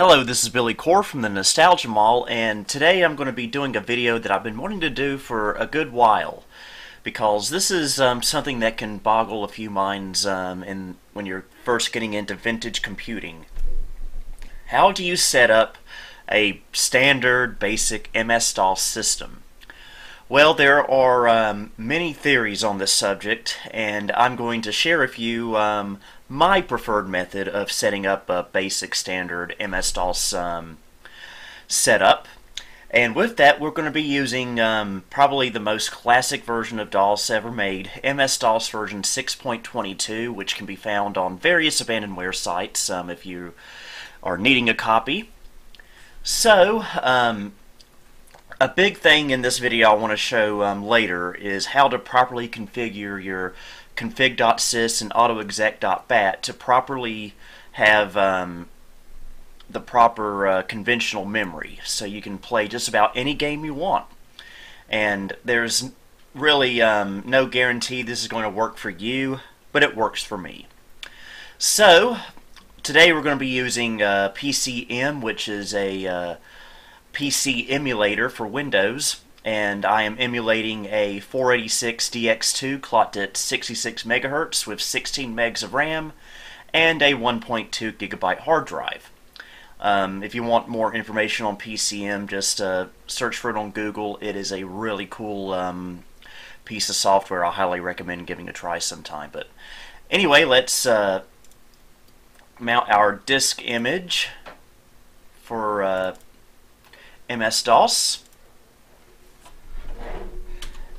Hello, this is Billy Core from the Nostalgia Mall, and today I'm going to be doing a video that I've been wanting to do for a good while, because this is something that can boggle a few minds when you're first getting into vintage computing. How do you set up a standard basic MS-DOS system? Well, there are many theories on this subject, and I'm going to share with you my preferred method of setting up a basic standard MS-DOS setup. And with that, we're going to be using probably the most classic version of DOS ever made, MS-DOS version 6.22, which can be found on various abandonware sites if you are needing a copy. So, a big thing in this video I want to show later is how to properly configure your config.sys and autoexec.bat to properly have the proper conventional memory, so you can play just about any game you want. And there's really no guarantee this is going to work for you, but it works for me. So today we're going to be using PCM, which is a PC emulator for Windows, and I am emulating a 486DX2 clocked at 66 MHz with 16 megs of RAM and a 1.2 gigabyte hard drive. If you want more information on PCM, just search for it on Google. It is a really cool piece of software. I highly recommend giving it a try sometime. But anyway, let's mount our disk image for MS-DOS,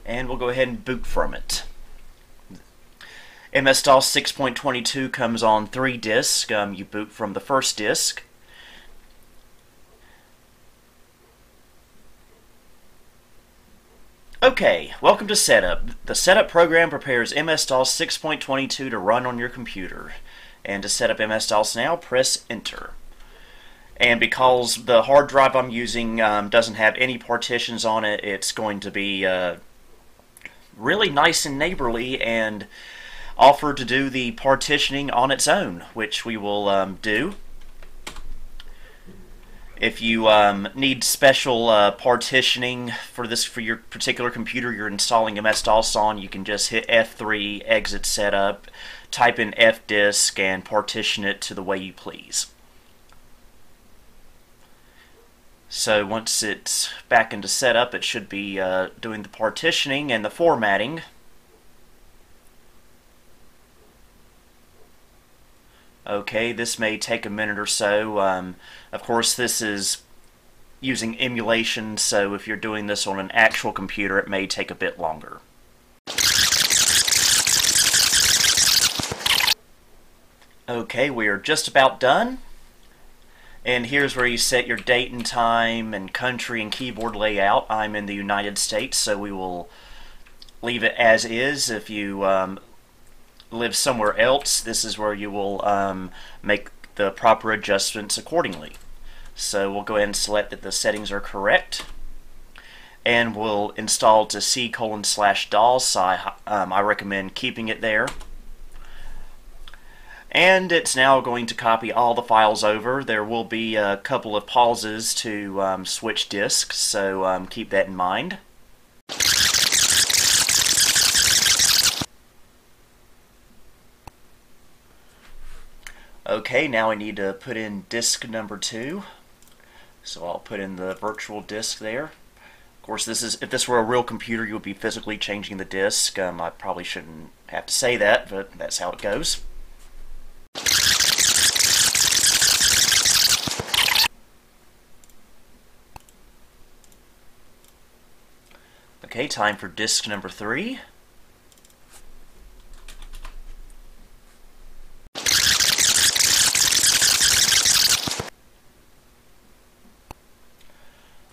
and we'll go ahead and boot from it. MS-DOS 6.22 comes on 3 disks. You boot from the first disk. Okay, welcome to Setup. The Setup program prepares MS-DOS 6.22 to run on your computer. And to set up MS-DOS now, press Enter. And because the hard drive I'm using doesn't have any partitions on it, it's going to be really nice and neighborly and offer to do the partitioning on its own, which we will do. If you need special partitioning for your particular computer you're installing MS-DOS on, you can just hit F3, exit setup, type in fdisk, and partition it to the way you please. So once it's back into setup, it should be doing the partitioning and the formatting. Okay, this may take a minute or so. Of course, this is using emulation, so if you're doing this on an actual computer, it may take a bit longer. Okay, we are just about done. And here's where you set your date and time and country and keyboard layout. I'm in the United States, so we will leave it as is. If you live somewhere else, this is where you will make the proper adjustments accordingly. So we'll go ahead and select that the settings are correct. And we'll install to C:/DOS. I recommend keeping it there. And it's now going to copy all the files over. There will be a couple of pauses to switch disks, so keep that in mind. Okay, now I need to put in disk number 2. So I'll put in the virtual disk there. Of course, if this were a real computer, you would be physically changing the disk. I probably shouldn't have to say that, but that's how it goes. Okay, time for disk number 3.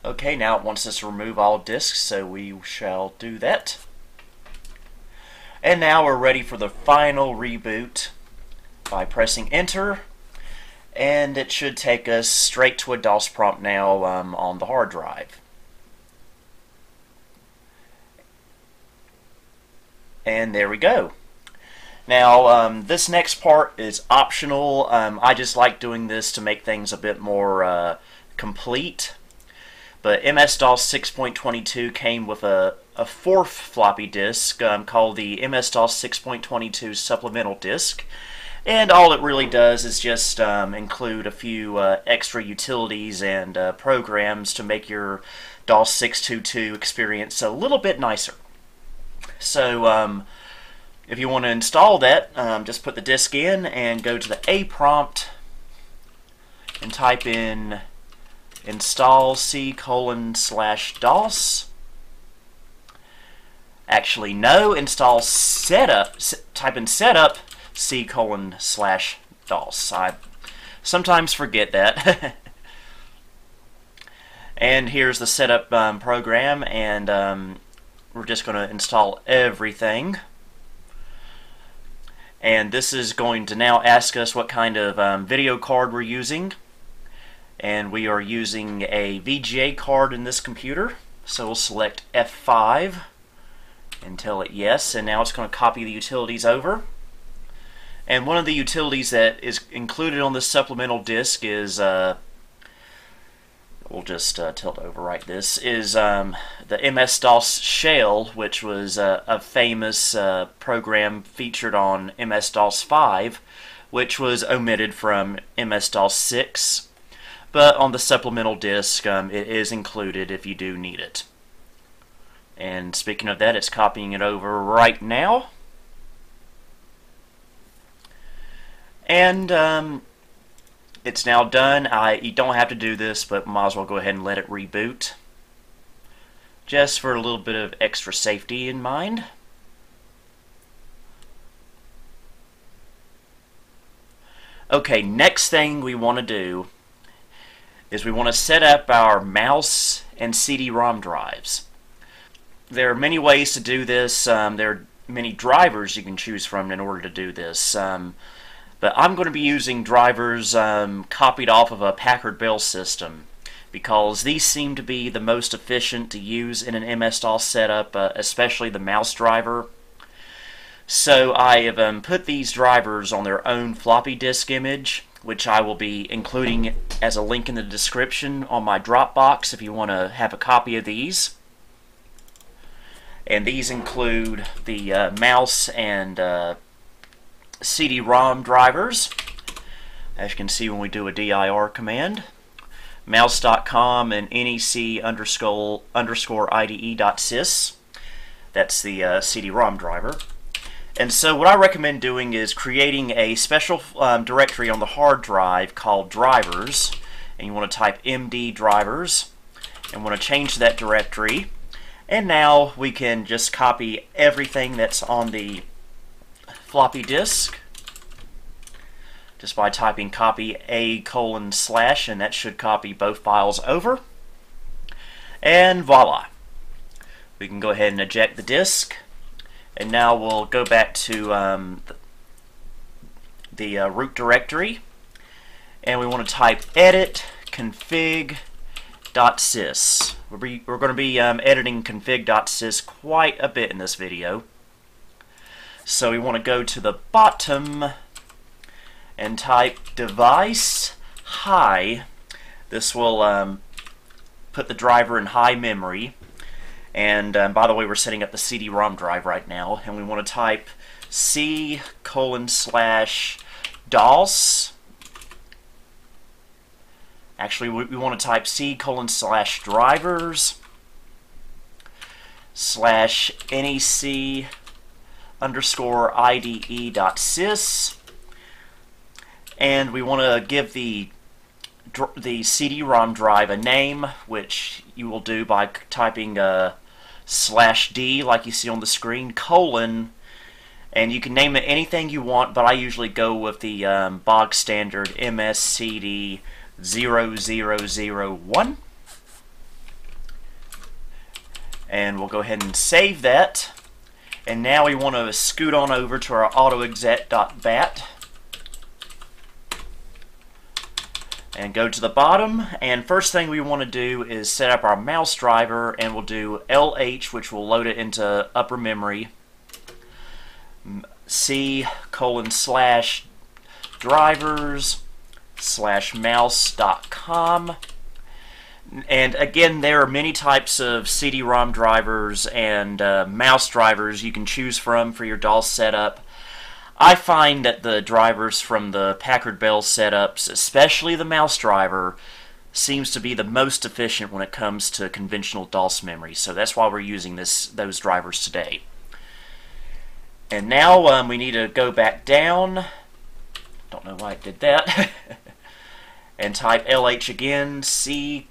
Okay, now it wants us to remove all disks, so we shall do that. And now we're ready for the final reboot by pressing Enter, and it should take us straight to a DOS prompt now on the hard drive. And there we go. Now, this next part is optional. I just like doing this to make things a bit more complete. But MS-DOS 6.22 came with a fourth floppy disk called the MS-DOS 6.22 supplemental disk. And all it really does is just include a few extra utilities and programs to make your DOS 6.22 experience a little bit nicer. So if you want to install that, just put the disk in and go to the A prompt and type in install C:/DOS. Actually, no, install setup. Type in setup C:/DOS. I sometimes forget that. And here's the setup program, and we're just going to install everything. And this is going to now ask us what kind of video card we're using. And we are using a VGA card in this computer. So we'll select F5 and tell it yes. And now it's going to copy the utilities over. And one of the utilities that is included on this supplemental disk is, we'll just tilt overwrite this, is the MS-DOS shell, which was a famous program featured on MS-DOS 5, which was omitted from MS-DOS 6. But on the supplemental disk, it is included if you do need it. And speaking of that, it's copying it over right now. And it's now done. You don't have to do this, but might as well go ahead and let it reboot. Just for a little bit of extra safety in mind. Okay, next thing we want to do is we want to set up our mouse and CD-ROM drives. There are many ways to do this. There are many drivers you can choose from in order to do this. But I'm going to be using drivers copied off of a Packard Bell system because these seem to be the most efficient to use in an MS-DOS setup, especially the mouse driver. So I have put these drivers on their own floppy disk image, which I will be including as a link in the description on my Dropbox if you want to have a copy of these. And these include the mouse and CD-ROM drivers, as you can see when we do a dir command, mouse.com and nec_IDE.sys. That's the CD-ROM driver. And so what I recommend doing is creating a special directory on the hard drive called drivers, and you want to type md drivers and want to change that directory. And now we can just copy everything that's on the floppy disk just by typing copy // and that should copy both files over. And voila! We can go ahead and eject the disk. And now we'll go back to the root directory, and we want to type edit config.sys. We're going to be editing config.sys quite a bit in this video. So we want to go to the bottom and type device high. This will put the driver in high memory. And by the way, we're setting up the CD-ROM drive right now, and we want to type C:/DOS. Actually, we want to type C:/drivers /nec_IDE.sys. And we want to give the CD-ROM drive a name, which you will do by typing /D like you see on the screen, colon, and you can name it anything you want, but I usually go with the bog standard MSCD0001. And we'll go ahead and save that. And now we want to scoot on over to our autoexec.bat and go to the bottom, and first thing we want to do is set up our mouse driver, and we'll do LH, which will load it into upper memory, c:/drivers/mouse.com. And again, there are many types of CD-ROM drivers and mouse drivers you can choose from for your DOS setup. I find that the drivers from the Packard Bell setups, especially the mouse driver, seems to be the most efficient when it comes to conventional DOS memory. So that's why we're using those drivers today. And now we need to go back down. Don't know why it did that. And type LH again, c:/DOS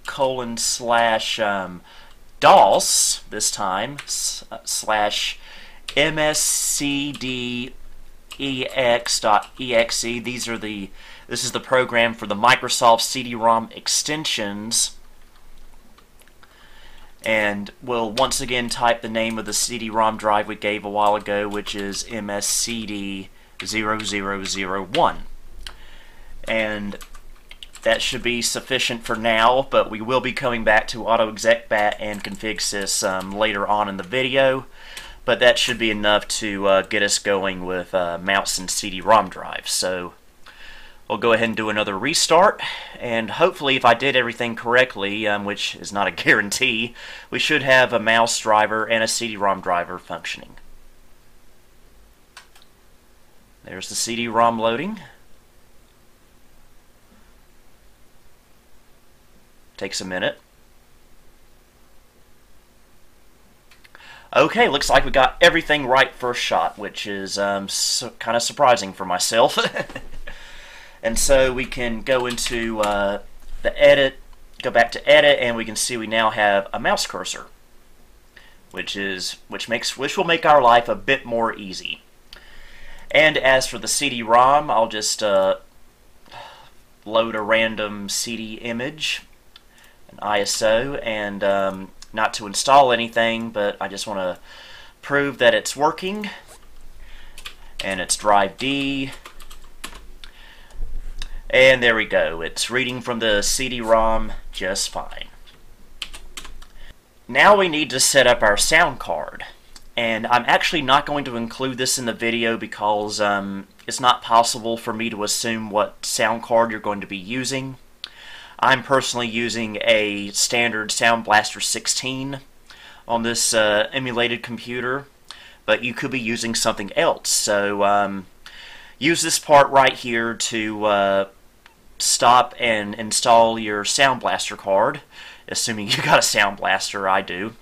this time, /mscdex.exe. This is the program for the Microsoft CD-ROM extensions. And we'll once again type the name of the CD-ROM drive we gave a while ago, which is MSCD0001. And that should be sufficient for now, but we will be coming back to AutoExecBat and ConfigSys later on in the video. But that should be enough to get us going with mouse and CD-ROM drives. So we'll go ahead and do another restart, and hopefully if I did everything correctly, which is not a guarantee, we should have a mouse driver and a CD-ROM driver functioning. There's the CD-ROM loading. Takes a minute. Okay, looks like we got everything right first shot, which is kind of surprising for myself. And so we can go into the edit, go back to edit, and we can see we now have a mouse cursor, which will make our life a bit more easy. And as for the CD-ROM, I'll just load a random CD image, an ISO, and not to install anything, but I just want to prove that it's working. And it's drive D. And there we go. It's reading from the CD-ROM just fine. Now we need to set up our sound card. And I'm actually not going to include this in the video because it's not possible for me to assume what sound card you're going to be using. I'm personally using a standard Sound Blaster 16 on this emulated computer, but you could be using something else. So use this part right here to stop and install your Sound Blaster card, assuming you got a Sound Blaster. I do.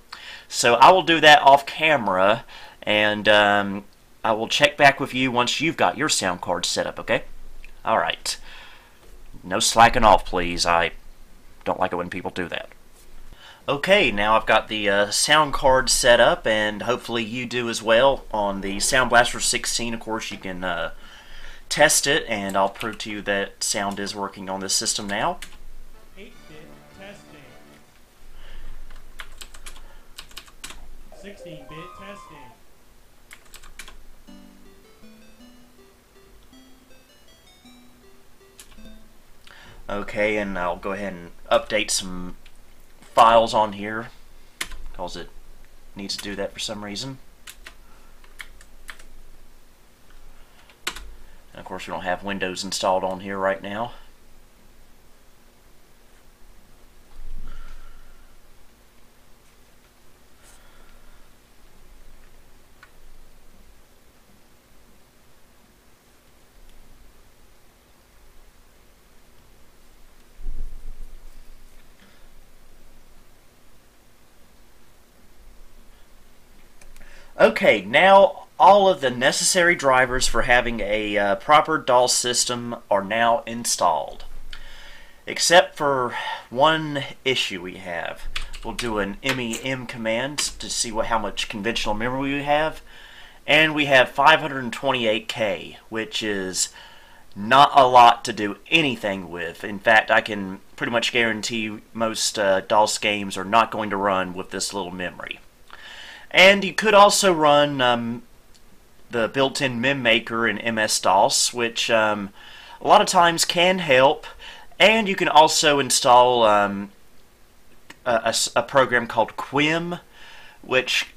So I will do that off camera, and I will check back with you once you've got your sound card set up, okay? Alright. No slacking off, please. I don't like it when people do that. Okay, now I've got the sound card set up, and hopefully you do as well. On the Sound Blaster 16, of course, you can test it, and I'll prove to you that sound is working on this system now. 8-bit testing. 16-bit testing. Okay, and I'll go ahead and update some files on here because it needs to do that for some reason. And of course we don't have Windows installed on here right now. Okay, now all of the necessary drivers for having a proper DOS system are now installed. Except for one issue we have. We'll do an MEM command to see how much conventional memory we have. And we have 528K, which is not a lot to do anything with. In fact, I can pretty much guarantee most DOS games are not going to run with this little memory. And you could also run the built-in mem maker in MS-DOS, which a lot of times can help. And you can also install a program called Quim, which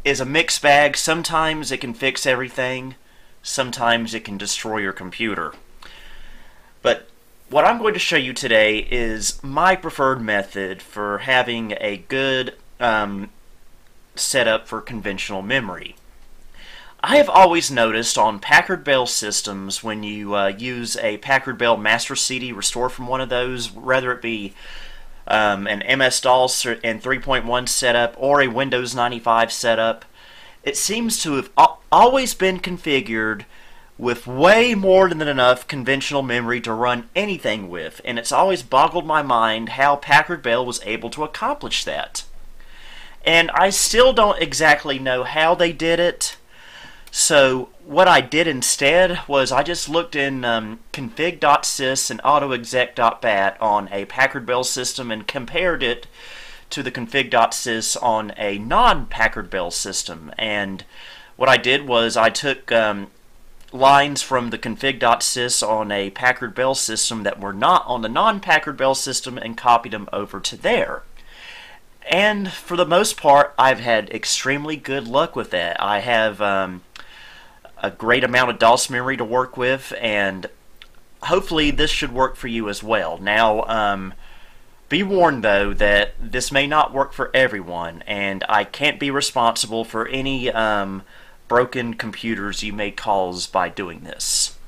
is a mixed bag. Sometimes it can fix everything, sometimes it can destroy your computer. But what I'm going to show you today is my preferred method for having a good setup for conventional memory. I have always noticed on Packard Bell systems, when you use a Packard Bell master CD restore from one of those, whether it be an MS-DOS and 3.1 setup or a Windows 95 setup, it seems to have always been configured with way more than enough conventional memory to run anything with, and it's always boggled my mind how Packard Bell was able to accomplish that. And I still don't exactly know how they did it. So what I did instead was I just looked in config.sys and autoexec.bat on a Packard Bell system and compared it to the config.sys on a non-Packard Bell system. And what I did was I took lines from the config.sys on a Packard Bell system that were not on the non-Packard Bell system and copied them over to there. And for the most part, I've had extremely good luck with that. I have a great amount of DOS memory to work with, and hopefully this should work for you as well. Now, be warned though that this may not work for everyone, and I can't be responsible for any broken computers you may cause by doing this.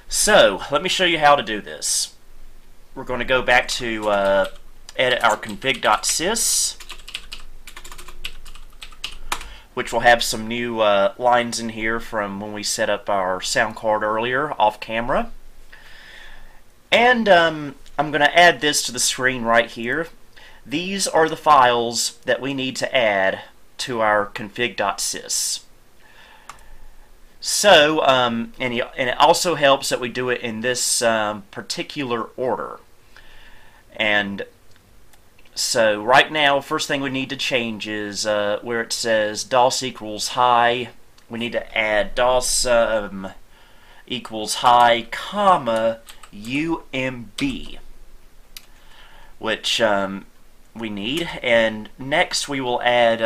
So, let me show you how to do this. We're going to go back to edit our config.sys, which will have some new lines in here from when we set up our sound card earlier off camera. And I'm going to add this to the screen right here. These are the files that we need to add to our config.sys. So, and it also helps that we do it in this particular order. And so right now, first thing we need to change is where it says DOS equals high. We need to add DOS equals high, comma, UMB, which we need. And next we will add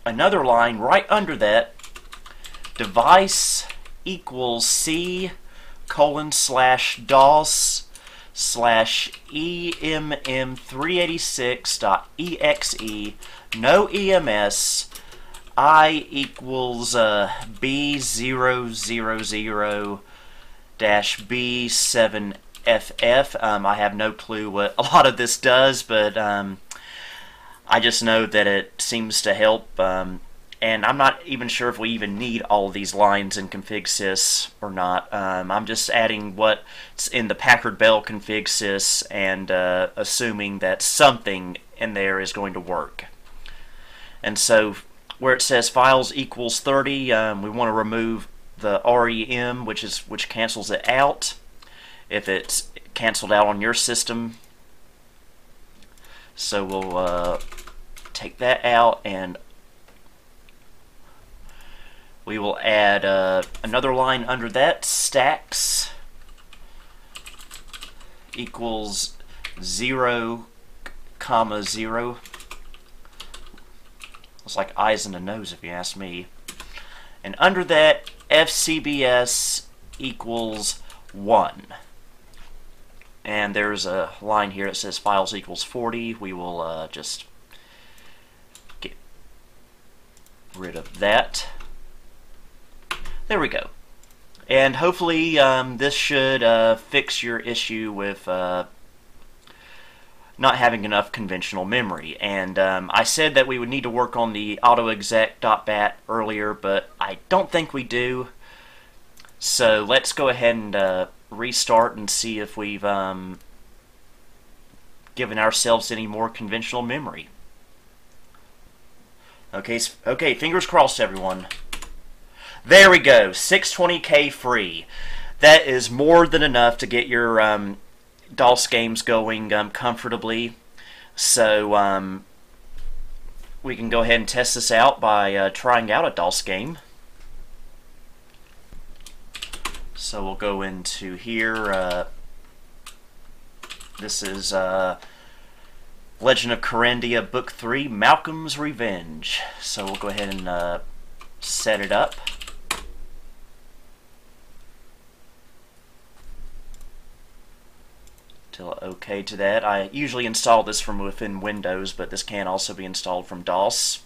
another line right under that, device equals C :/DOS /EMM386.exe, no EMS, I equals B000-B7FF. I have no clue what a lot of this does, but I just know that it seems to help, and I'm not even sure if we even need all of these lines in config.sys or not. I'm just adding what's in the Packard Bell config.sys and assuming that something in there is going to work. And so where it says files equals 30, we want to remove the REM, which cancels it out if it's canceled out on your system. So we'll take that out, and we will add another line under that, stacks equals 0, 0. It's like eyes in a nose if you ask me. And under that, FCBS equals 1. And there's a line here that says files equals 40. We will just get rid of that. There we go. And hopefully this should fix your issue with not having enough conventional memory. And I said that we would need to work on the autoexec.bat earlier, but I don't think we do. So let's go ahead and restart and see if we've given ourselves any more conventional memory. Okay, fingers crossed, everyone. There we go, 620K free. That is more than enough to get your DOS games going comfortably. So we can go ahead and test this out by trying out a DOS game. So we'll go into here. This is Legend of Corindia, Book 3, Malcolm's Revenge. So we'll go ahead and set it up. Tell OK to that. I usually install this from within Windows, but this can also be installed from DOS.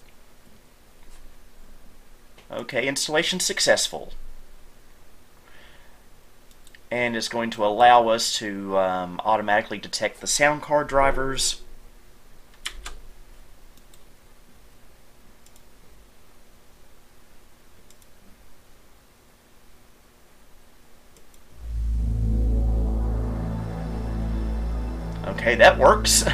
OK, installation successful. And it's going to allow us to automatically detect the sound card drivers. Okay, that works.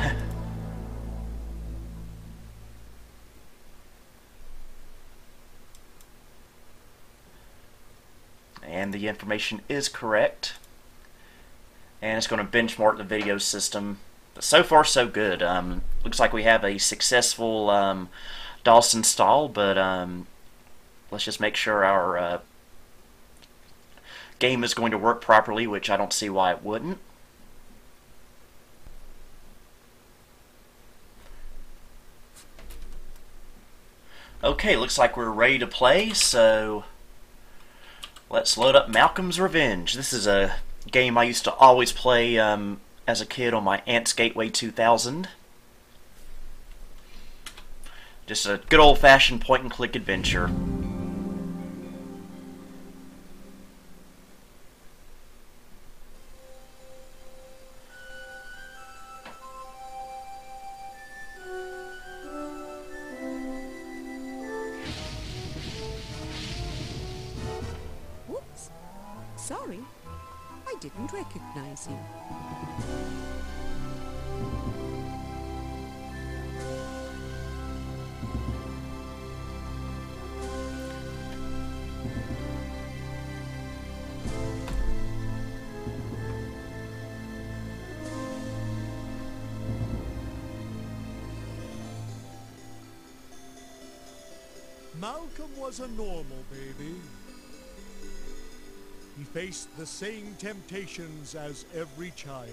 And the information is correct. And it's going to benchmark the video system. But so far, so good. Looks like we have a successful DOS install, but let's just make sure our game is going to work properly, which I don't see why it wouldn't. Okay, looks like we're ready to play, so let's load up Malcolm's Revenge. This is a game I used to always play as a kid on my Aunt's Gateway 2000. Just a good old-fashioned point-and-click adventure. Sorry, I didn't recognize you. Malcolm was a normal baby. He faced the same temptations as every child.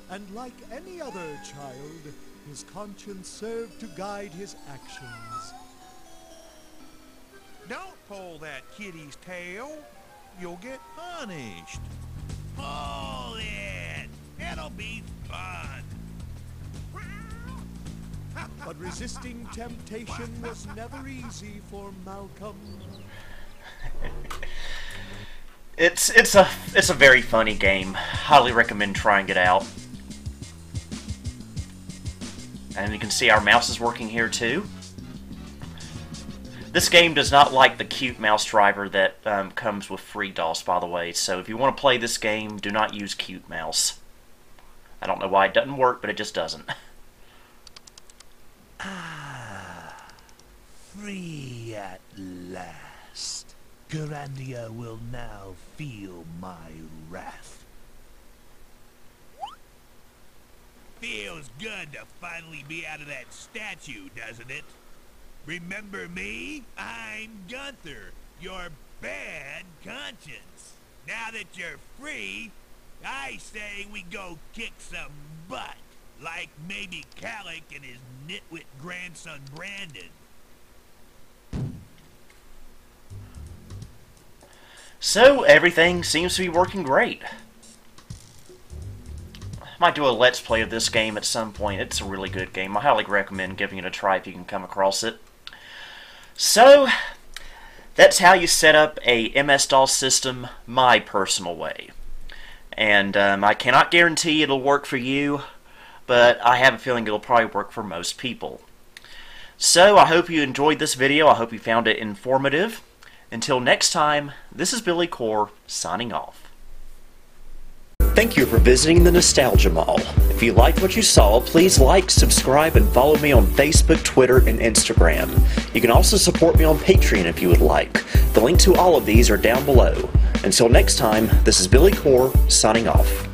And like any other child, his conscience served to guide his actions. Don't pull that kitty's tail. You'll get punished. Pull it. It'll be fun. But resisting temptation was never easy for Malcolm. It's a very funny game. Highly recommend trying it out. And you can see our mouse is working here too. This game does not like the cute mouse driver that comes with free DOS, by the way. So if you want to play this game, do not use cute mouse. I don't know why it doesn't work, but it just doesn't. Ah, free at last. Corindia will now feel my wrath. Feels good to finally be out of that statue, doesn't it? Remember me? I'm Gunther, your bad conscience. Now that you're free, I say we go kick some butt. Like maybe Calic and his nitwit grandson Brandon. So, everything seems to be working great. I might do a let's play of this game at some point. It's a really good game. I highly recommend giving it a try if you can come across it. So, that's how you set up a MS-DOS system my personal way. And I cannot guarantee it'll work for you, but I have a feeling it'll probably work for most people. So, I hope you enjoyed this video. I hope you found it informative. Until next time, this is Billy Core, signing off. Thank you for visiting the Nostalgia Mall. If you liked what you saw, please like, subscribe, and follow me on Facebook, Twitter, and Instagram. You can also support me on Patreon if you would like. The link to all of these are down below. Until next time, this is Billy Core, signing off.